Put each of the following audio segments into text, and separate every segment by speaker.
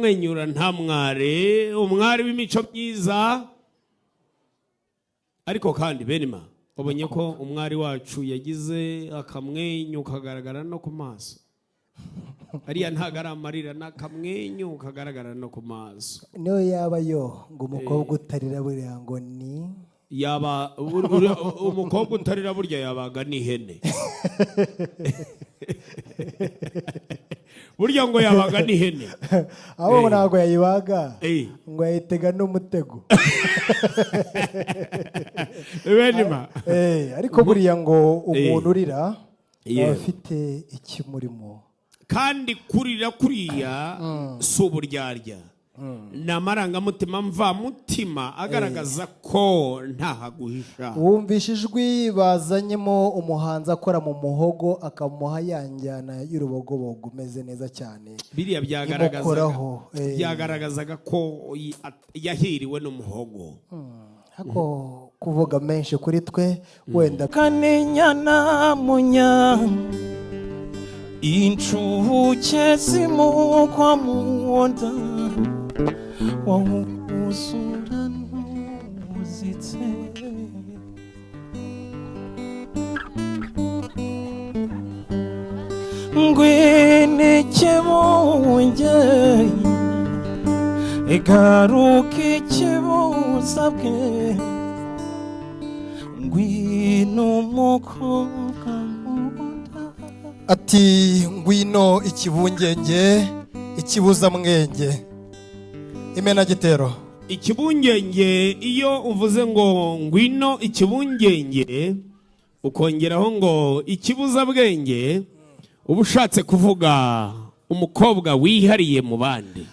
Speaker 1: kumwenyura nta mware, umwari w'imico myiza. Ariko kandi Benima, ubonye ko umwari wacu yagize akamwenyu kagaragara no ku maso. Ariya ntagara amarira n'akamwenyu kagaragara no ku maso.
Speaker 2: Niyo yaba yo ngo umukobwa utarira buriya ngo ni
Speaker 1: yaba umukobwa utarira burya yabaga ni ihene. Burya ngo yabaga ni ihene.
Speaker 2: Abo ntabwo yayibaga ngo yayitega n'umutego.
Speaker 1: Benima.
Speaker 2: Ariko buriya ngo umuntu urira afite ikimurimo.
Speaker 1: Kandi kurira kuriya si uburyarya. Ni amarangamutima mvamutima agaragaza ko ntahaguhisha.
Speaker 2: Wumvishe ijwi bazanyemo umuhanzi akora mu muhogo akamuha yanjyana y'urubogobogo umeze neza cyane.
Speaker 1: Biriya byagaragazaga ko yahiriwe n'umuhogo.
Speaker 2: Hako kuvuga menshi kuri twe wenda
Speaker 3: kanenyana munya incuke simukwa munda wawusura ntuzitse ngwene kibunge igaruke kibusabwe ngwino mukobwa
Speaker 2: ati ngwino ikibungenge ikibuza mwenge. Imena gitero
Speaker 1: ikibungenge. Iyo uvuze ngo ngwino ikibungenge ukongeraho ngo ikibuza bwenge, uba ushatse kuvuga umukobwa wihariye mu bandi.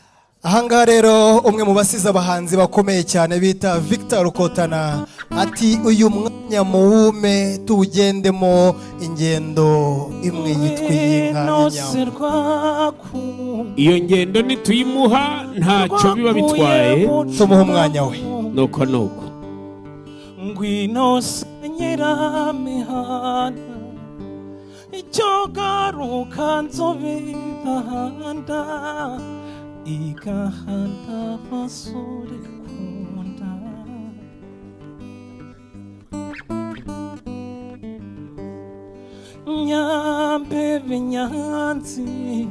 Speaker 2: Ahangaha rero umwe mu basize abahanzi bakomeye cyane bita Victor Rukotana ati uyu mwanya muwume tuwugendemo ingendo imwe yitwa y'inka.
Speaker 1: Iyo ngendo nituyimuha ntacyo biba bitwaye,
Speaker 2: tumuha umwanya we.
Speaker 1: nuko
Speaker 3: ngwino senyera mihanda icyo garuka nzobihanda igahanda basore kunda nyambe binyanzi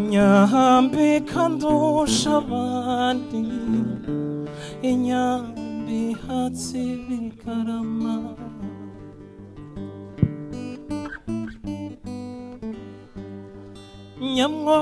Speaker 3: nyambe kandusha abandi inyambe hatsi bikarama nyamwo